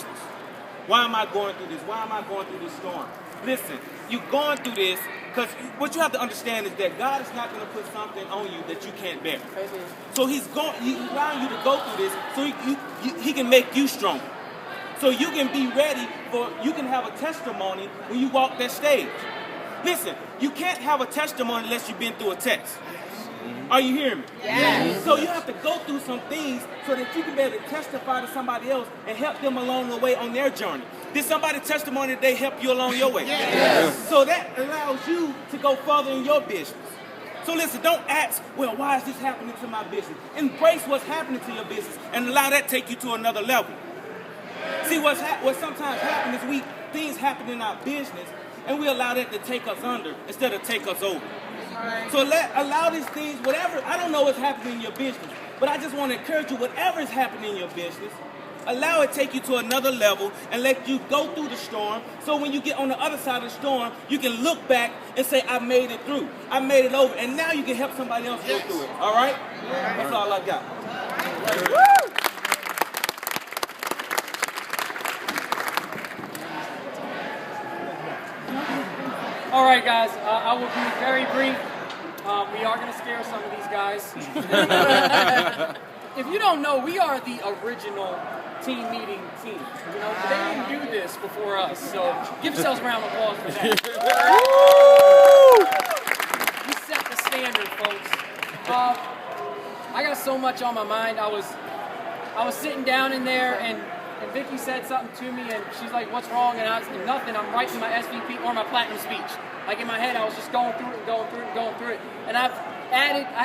business? Why am I going through this? Why am I going through this storm? Listen, you're going through this because what you have to understand is that God is not going to put something on you that you can't bear. So He's allowing you to go through this so He can make you stronger. So you can be ready you can have a testimony when you walk that stage. Listen, you can't have a testimony unless you've been through a test. Are you hearing me? Yes. So you have to go through some things so that you can be able to testify to somebody else and help them along the way on their journey. Did somebody's testimony today help you along your way? Yes. So that allows you to go further in your business. So listen, don't ask, well, why is this happening to my business? Embrace what's happening to your business and allow that to take you to another level. See, what sometimes happens is things happen in our business and we allow that to take us under instead of take us over. So allow these things, whatever, I don't know what's happening in your business, but I just want to encourage you, whatever is happening in your business, allow it to take you to another level and let you go through the storm. So when you get on the other side of the storm, you can look back and say, I made it through. I made it over. And now you can help somebody else go through it. All right? That's all I got. Woo! All right, guys, I will be very brief. We are going to scare some of these guys. If you don't know, we are the original team meeting team. You know, they didn't do this before us, so give yourselves a round of applause for that. We set the standard, folks. I got so much on my mind. I was sitting down in there, and Vicky said something to me, and she's like, what's wrong? And I was nothing. I'm writing my SVP or my platinum speech. Like in my head, I was just going through it. And I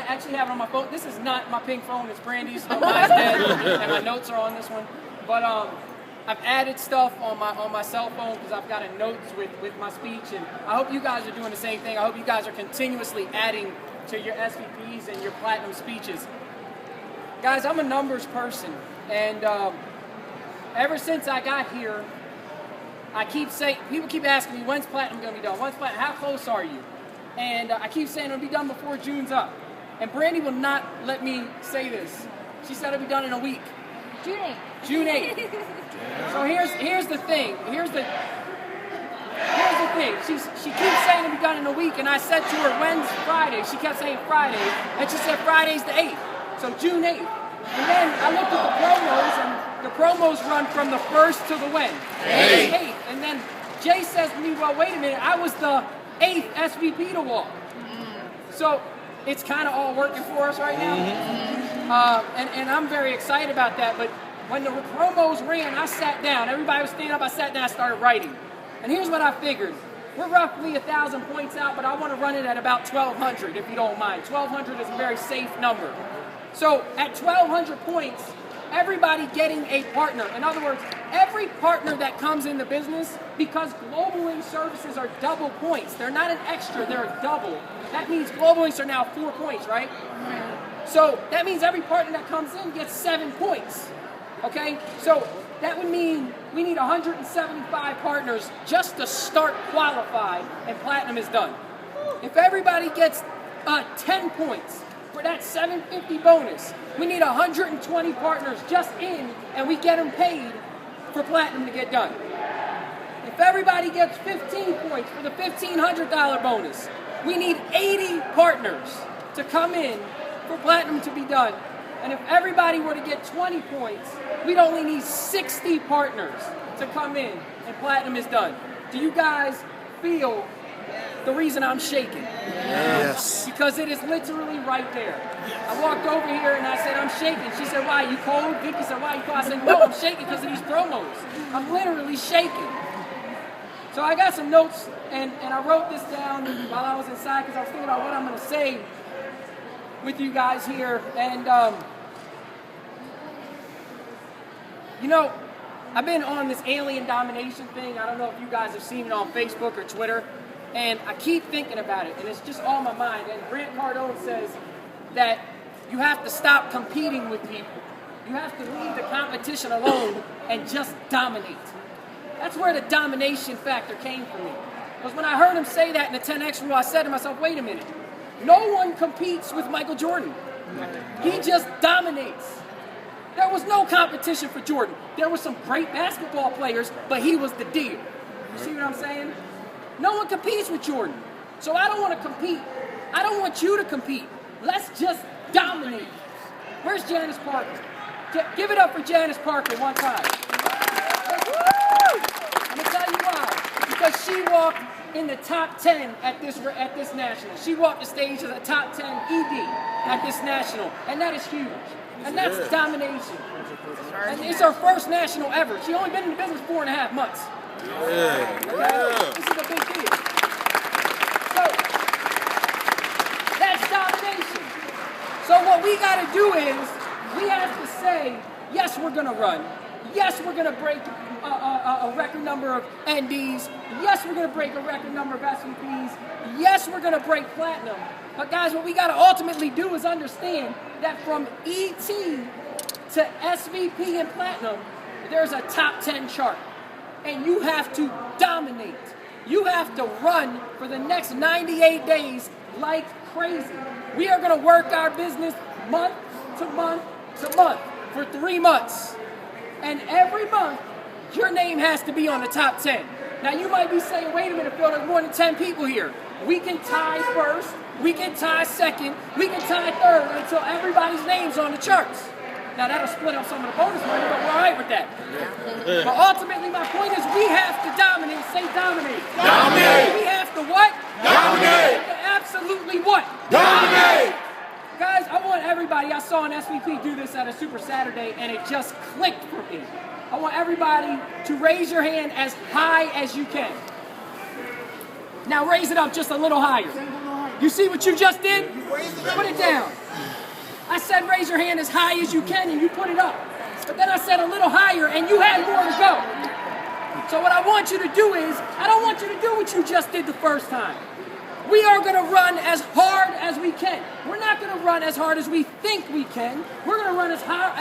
actually have it on my phone. This is not my pink phone, it's Brandy's. Mine's dead, and my notes are on this one. But I've added stuff on my cell phone because I've got a notes with my speech. And I hope you guys are doing the same thing. I hope you guys are continuously adding to your SVPs and your platinum speeches. Guys, I'm a numbers person. And ever since I got here, people keep asking me, when's platinum going to be done? When's platinum? How close are you? And I keep saying it'll be done before June's up. And Brandy will not let me say this. She said it'll be done in a week. June 8th. So here's the thing. Here's the thing. She keeps saying it'll be done in a week, and I said to her, when's Friday? She kept saying Friday, and she said Friday's the 8th. So June 8th. And then I looked at the promos, and the promos run from the 1st to the when? 8th. And then Jay says to me, well, wait a minute, I was the 8th SVP to walk. So it's kind of all working for us right now. And I'm very excited about that. But when the promos ran, I sat down. Everybody was standing up. I sat down, I started writing. And here's what I figured. We're roughly 1,000 points out, but I want to run it at about 1,200, if you don't mind. 1,200 is a very safe number. So at 1,200 points, everybody getting a partner. In other words, every partner that comes in the business, because Global Wing services are double points. They're not an extra, they're a double. That means Global Wings are now 4 points, right? So that means every partner that comes in gets 7 points. Okay? So that would mean we need 175 partners just to start qualified, and platinum is done. If everybody gets 10 points for that 750 bonus, we need 120 partners just in, and we get them paid for platinum to get done. If everybody gets 15 points for the $1,500 bonus, we need 80 partners to come in for platinum to be done. And if everybody were to get 20 points, we'd only need 60 partners to come in, and platinum is done. Do you guys feel the reason I'm shaking? Yes. Because it is literally right there. I walked over here and I said, I'm shaking. She said, why, you cold? Vicky said, why, you cold? I said, no, I'm shaking because of these promos. I'm literally shaking. So I got some notes, and I wrote this down while I was inside because I was thinking about what I'm going to say with you guys here. And, you know, I've been on this alien domination thing. I don't know if you guys have seen it on Facebook or Twitter. And I keep thinking about it, and it's just on my mind. And Grant Cardone says that you have to stop competing with people. You have to leave the competition alone and just dominate. That's where the domination factor came from me. Because when I heard him say that in the 10X rule, I said to myself, wait a minute. No one competes with Michael Jordan. He just dominates. There was no competition for Jordan. There were some great basketball players, but he was the deal. You see what I'm saying? No one competes with Jordan. So I don't want to compete. I don't want you to compete. Let's just dominate. Where's Janice Parker? Give it up for Janice Parker one time. I'm going to tell you why. Because she walked in the top 10 at this national. She walked the stage as a top 10 ED at this national. And that is huge. And that's domination. And it's her first national ever. She only been in the business 4.5 months. Okay? This is a big deal. So, that's domination. So what we got to do is, we have to say, yes, we're going to run. Yes, we're going to break a record number of NDs. Yes, we're going to break a record number of SVPs. Yes, we're going to break platinum. But guys, what we got to ultimately do is understand that from ET to SVP and platinum, there's a top 10 chart. And you have to dominate. You have to run for the next 98 days like crazy. We are going to work our business month to month to month for 3 months. And every month, your name has to be on the top 10. Now, you might be saying, wait a minute, Phil, there's more than 10 people here. We can tie first, we can tie second, we can tie third until everybody's name's on the charts. Now, that'll split up some of the bonus money, but we're all right with that. But ultimately, my point is we have to dominate. Say dominate. Dominate. We have to what? Dominate. We have to absolutely what? Dominate. Guys, I want everybody, I saw an SVP do this at a Super Saturday, and it just clicked for me. I want everybody to raise your hand as high as you can. Now raise it up just a little higher. You see what you just did? Put it down. I said raise your hand as high as you can, and you put it up. But then I said a little higher, and you had more to go. So what I want you to do is, I don't want you to do what you just did the first time. We are going to run as hard as we can. We're not going to run as hard as we think we can. We're going to run as hard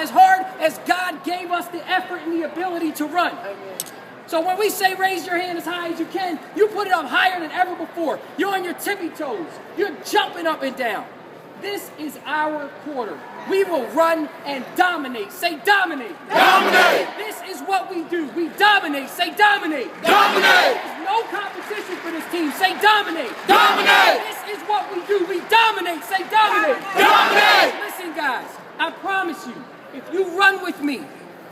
as God gave us the effort and the ability to run. So when we say raise your hand as high as you can, you put it up higher than ever before. You're on your tippy toes. You're jumping up and down. This is our quarter. We will run and dominate. Say dominate. Dominate. This is what we do. We dominate. Say dominate. Dominate. There's no competition for this team. Say dominate. Dominate. This is what we do. We dominate. Say dominate. Dominate. Listen, guys, I promise you, if you run with me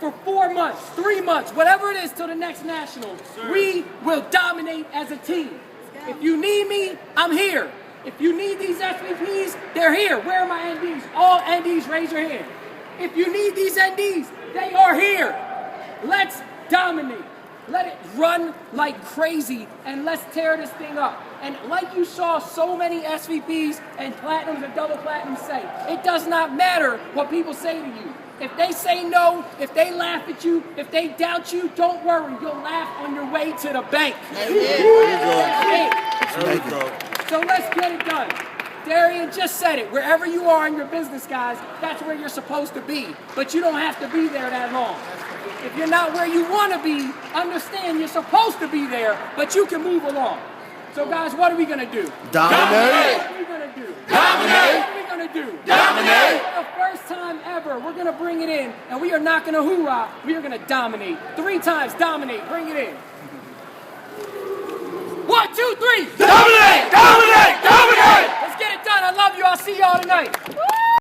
for 4 months, 3 months, whatever it is till the next national, we will dominate as a team. If you need me, I'm here. If you need these SVPs, they're here. Where are my NDs? All NDs, raise your hand. If you need these NDs, they are here. Let's dominate. Let it run like crazy, and let's tear this thing up. And like you saw so many SVPs and platinums and double platinums say, it does not matter what people say to you. If they say no, if they laugh at you, if they doubt you, don't worry. You'll laugh on your way to the bank. There you go. So let's get it done. Darian just said it. Wherever you are in your business, guys, that's where you're supposed to be. But you don't have to be there that long. If you're not where you want to be, understand you're supposed to be there, but you can move along. So, guys, what are we going to do? Dominate. What are we going to do? Dominate. What are we going to do? Dominate. For the first time ever, we're going to bring it in, and we are not going to hoorah. We are going to dominate. 3 times, dominate. Bring it in. 1, 2, 3. Dominate. Dominate. Dominate. Let's get it done. I love you. I'll see y'all tonight. Woo!